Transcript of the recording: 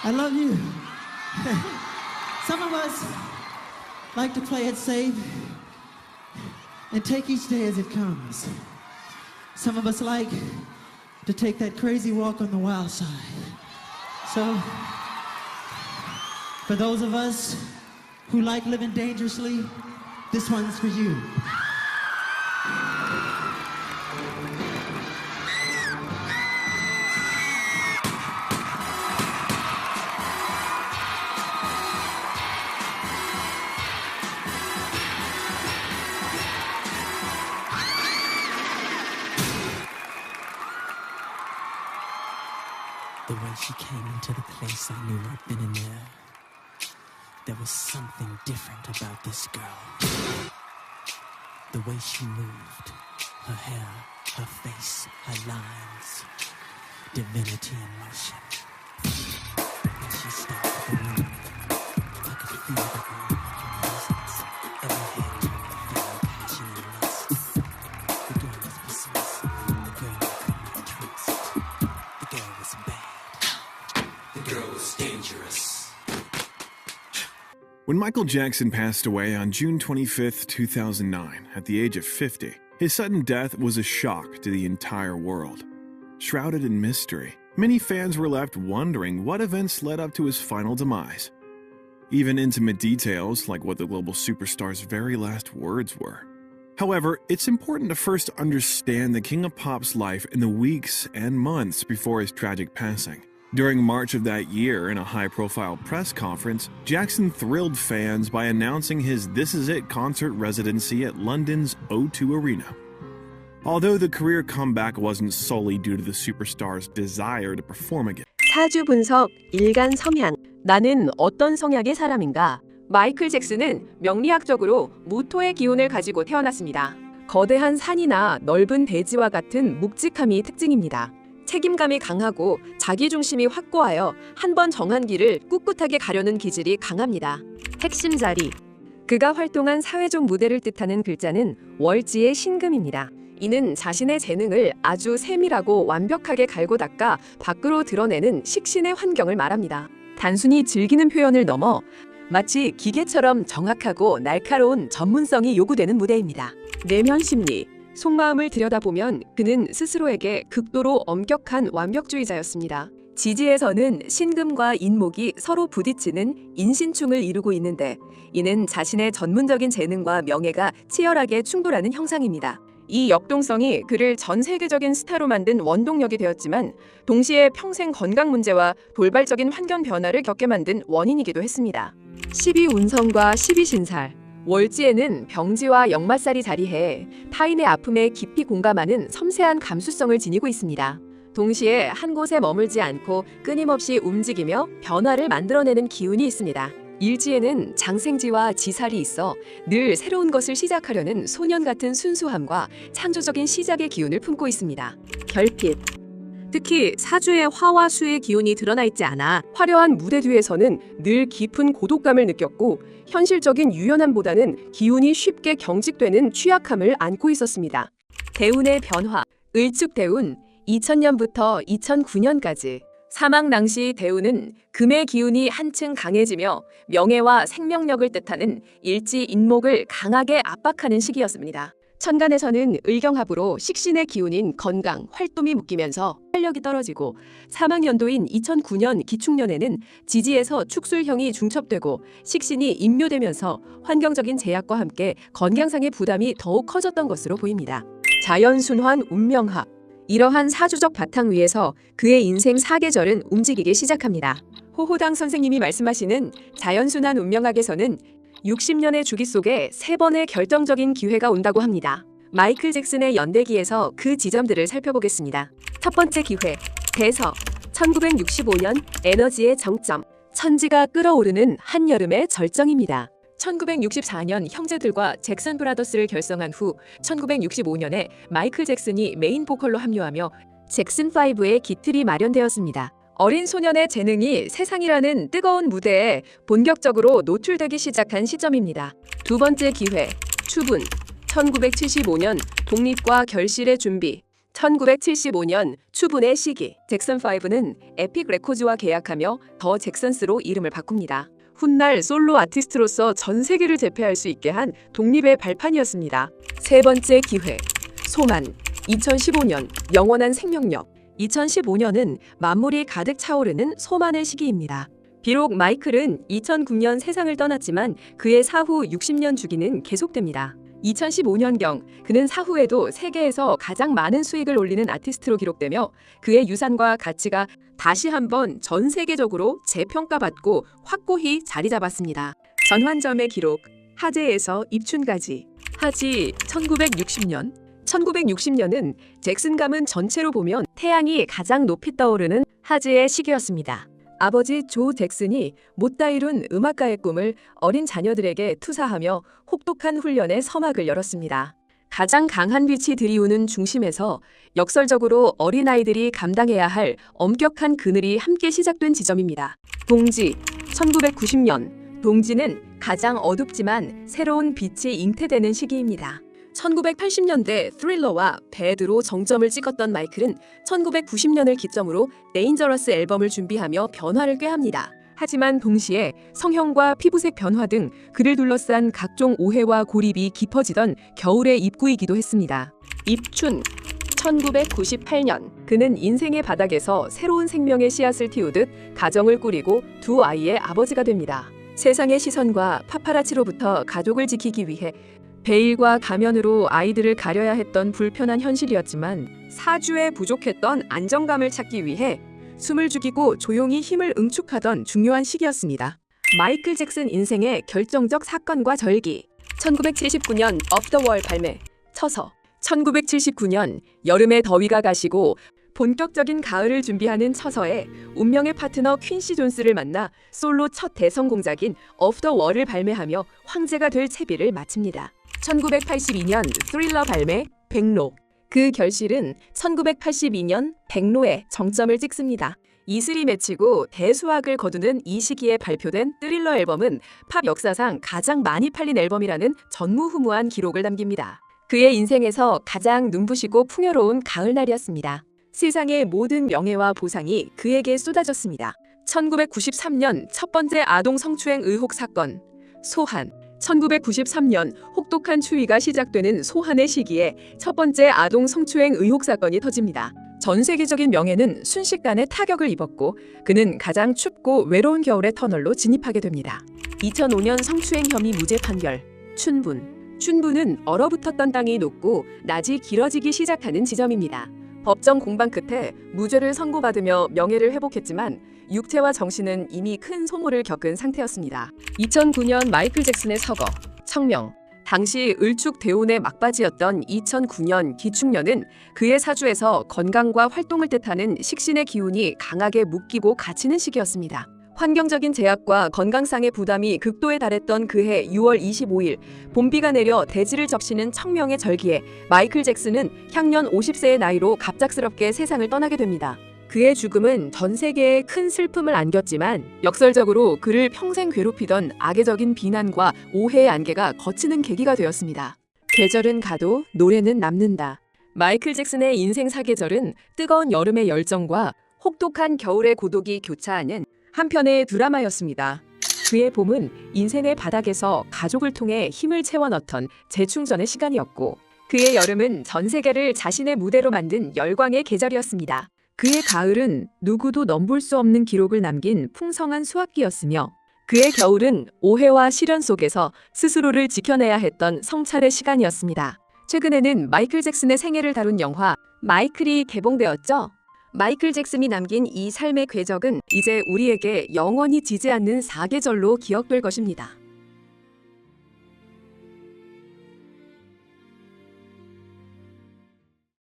I love you. Some of us like to play it safe and take each day as it comes. Some of us like to take that crazy walk on the wild side. So, for those of us who like living dangerously, this one's for you. The way she came into the place, I knew I'd been in there. There was something different about this girl. The way she moved, her hair, her face, her lines, divinity in motion. When she stepped in the room, I could feel the aura of her presence. Every head turned, feeling passion and lust. The girl was precise. The girl I could not trust. The girl was bad. The girl was dangerous. When Michael Jackson passed away on June 25, 2009, at the age of 50, his sudden death was a shock to the entire world. Shrouded in mystery, many fans were left wondering what events led up to his final demise. Even intimate details, like what the global superstar's very last words were. However, it's important to first understand the King of Pop's life in the weeks and months before his tragic passing. During March of that year, in a high-profile press conference, Jackson thrilled fans by announcing his This Is It concert residency at London's O2 Arena. Although the career comeback wasn't solely due to the superstar's desire to perform again. 사주 분석, 일간 성향. 나는 어떤 성향의 사람인가? 마이클 잭슨은 명리학적으로 무토의 기운을 가지고 태어났습니다. 거대한 산이나 넓은 대지와 같은 묵직함이 특징입니다. 책임감이 강하고 자기중심이 확고하여 한 번 정한 길을 꿋꿋하게 가려는 기질이 강합니다. 핵심 자리. 그가 활동한 사회적 무대를 뜻하는 글자는 월지의 신금입니다. 이는 자신의 재능을 아주 세밀하고 완벽하게 갈고 닦아 밖으로 드러내는 식신의 환경을 말합니다. 단순히 즐기는 표현을 넘어 마치 기계처럼 정확하고 날카로운 전문성이 요구되는 무대입니다. 내면 심리. 속마음을 들여다보면 그는 스스로에게 극도로 엄격한 완벽주의자였습니다. 지지에서는 신금과 인목이 서로 부딪히는 인신충을 이루고 있는데 이는 자신의 전문적인 재능과 명예가 치열하게 충돌하는 형상입니다. 이 역동성이 그를 전 세계적인 스타로 만든 원동력이 되었지만 동시에 평생 건강 문제와 돌발적인 환경 변화를 겪게 만든 원인이기도 했습니다. 12운성과 12신살. 월지에는 병지와 역마살이 자리해 타인의 아픔에 깊이 공감하는 섬세한 감수성을 지니고 있습니다. 동시에 한 곳에 머물지 않고 끊임없이 움직이며 변화를 만들어내는 기운이 있습니다. 일지에는 장생지와 지살이 있어 늘 새로운 것을 시작하려는 소년 같은 순수함과 창조적인 시작의 기운을 품고 있습니다. 결핍. 특히 사주의 화와 수의 기운이 드러나 있지 않아 화려한 무대 뒤에서는 늘 깊은 고독감을 느꼈고 현실적인 유연함보다는 기운이 쉽게 경직되는 취약함을 안고 있었습니다. 대운의 변화. 을축대운 2000년부터 2009년까지. 사망 당시 대운은 금의 기운이 한층 강해지며 명예와 생명력을 뜻하는 일지 인목을 강하게 압박하는 시기였습니다. 천간에서는 을경합으로 식신의 기운인 건강, 활동이 묶이면서 활력이 떨어지고 사망연도인 2009년 기축년에는 지지에서 축술형이 중첩되고 식신이 인묘되면서 환경적인 제약과 함께 건강상의 부담이 더욱 커졌던 것으로 보입니다. 자연순환 운명합. 이러한 사주적 바탕 위에서 그의 인생 4계절은 움직이기 시작합니다. 호호당 선생님이 말씀하시는 자연순환 운명학에서는 60년의 주기 속에 3번의 결정적인 기회가 온다고 합니다. 마이클 잭슨의 연대기에서 그 지점들을 살펴보겠습니다. 첫 번째 기회, 대서. 1965년 에너지의 정점. 천지가 끓어오르는 한여름의 절정입니다. 1964년 형제들과 잭슨 브라더스를 결성한 후 1965년에 마이클 잭슨이 메인 보컬로 합류하며 잭슨5의 기틀이 마련되었습니다. 어린 소년의 재능이 세상이라는 뜨거운 무대에 본격적으로 노출되기 시작한 시점입니다. 두 번째 기회, 추분. 1975년 독립과 결실의 준비. 1975년 추분의 시기, 잭슨5는 에픽 레코즈와 계약하며 더 잭슨스로 이름을 바꿉니다. 훗날 솔로 아티스트로서 전 세계를 제패할 수 있게 한 독립의 발판이었습니다. 세 번째 기회, 소만. 2015년 영원한 생명력. 2015년은 만물이 가득 차오르는 소만의 시기입니다. 비록 마이클은 2009년 세상을 떠났지만 그의 사후 60년 주기는 계속됩니다. 2015년경 그는 사후에도 세계에서 가장 많은 수익을 올리는 아티스트로 기록되며 그의 유산과 가치가 다시 한번 전 세계적으로 재평가받고 확고히 자리 잡았습니다. 전환점의 기록, 하재에서 입춘까지. 하지 1960년. 1960년은 잭슨 가문 전체로 보면 태양이 가장 높이 떠오르는 하지의 시기였습니다. 아버지 조 잭슨이 못다 이룬 음악가의 꿈을 어린 자녀들에게 투사하며 혹독한 훈련의 서막을 열었습니다. 가장 강한 빛이 들이우는 중심에서 역설적으로 어린아이들이 감당해야 할 엄격한 그늘이 함께 시작된 지점입니다. 동지, 1990년. 동지는 가장 어둡지만 새로운 빛이 잉태되는 시기입니다. 1980년대 스릴러와 배드로 정점을 찍었던 마이클은 1990년을 기점으로 데인저러스 앨범을 준비하며 변화를 꾀합니다. 하지만 동시에 성형과 피부색 변화 등 그를 둘러싼 각종 오해와 고립이 깊어지던 겨울의 입구이기도 했습니다. 입춘 1998년 그는 인생의 바닥에서 새로운 생명의 씨앗을 틔우듯 가정을 꾸리고 두 아이의 아버지가 됩니다. 세상의 시선과 파파라치로부터 가족을 지키기 위해 베일과 가면으로 아이들을 가려야 했던 불편한 현실이었지만 사주에 부족했던 안정감을 찾기 위해 숨을 죽이고 조용히 힘을 응축하던 중요한 시기였습니다. 마이클 잭슨 인생의 결정적 사건과 절기. 1979년 Off the Wall 발매. 처서. 1979년 여름의 더위가 가시고 본격적인 가을을 준비하는 처서에 운명의 파트너 퀸시 존스를 만나 솔로 첫 대성 공작인 Off the Wall을 발매하며 황제가 될 채비를 마칩니다. 1982년 스릴러 발매 백로. 그 결실은 1982년 백로에 정점을 찍습니다. 이슬이 맺히고 대수확을 거두는 이 시기에 발표된 스릴러 앨범은 팝 역사상 가장 많이 팔린 앨범이라는 전무후무한 기록을 남깁니다. 그의 인생에서 가장 눈부시고 풍요로운 가을날이었습니다. 세상의 모든 명예와 보상이 그에게 쏟아졌습니다. 1993년 첫 번째 아동 성추행 의혹 사건. 소한. 1993년 혹독한 추위가 시작되는 소한의 시기에 첫 번째 아동 성추행 의혹 사건이 터집니다. 전 세계적인 명예는 순식간에 타격을 입었고 그는 가장 춥고 외로운 겨울의 터널로 진입하게 됩니다. 2005년 성추행 혐의 무죄 판결. 춘분. 춘분은 얼어붙었던 땅이 녹고 낮이 길어지기 시작하는 지점입니다. 법정 공방 끝에 무죄를 선고받으며 명예를 회복했지만 육체와 정신은 이미 큰 소모를 겪은 상태였습니다. 2009년 마이클 잭슨의 서거, 청명. 당시 을축대운의 막바지였던 2009년 기축년은 그의 사주에서 건강과 활동을 뜻하는 식신의 기운이 강하게 묶이고 갇히는 시기였습니다. 환경적인 제약과 건강상의 부담이 극도에 달했던 그해 6월 25일 봄비가 내려 대지를 적시는 청명의 절기에 마이클 잭슨은 향년 50세의 나이로 갑작스럽게 세상을 떠나게 됩니다. 그의 죽음은 전 세계에 큰 슬픔을 안겼지만 역설적으로 그를 평생 괴롭히던 악의적인 비난과 오해의 안개가 거치는 계기가 되었습니다. 계절은 가도 노래는 남는다. 마이클 잭슨의 인생 사계절은 뜨거운 여름의 열정과 혹독한 겨울의 고독이 교차하는 한편의 드라마였습니다. 그의 봄은 인생의 바닥에서 가족을 통해 힘을 채워넣던 재충전의 시간이었고 그의 여름은 전 세계를 자신의 무대로 만든 열광의 계절이었습니다. 그의 가을은 누구도 넘볼 수 없는 기록을 남긴 풍성한 수확기였으며 그의 겨울은 오해와 시련 속에서 스스로를 지켜내야 했던 성찰의 시간이었습니다. 최근에는 마이클 잭슨의 생애를 다룬 영화 마이클이 개봉되었죠. 마이클 잭슨이 남긴 이 삶의 궤적은 이제 우리에게 영원히 지지 않는 사계절로 기억될 것입니다.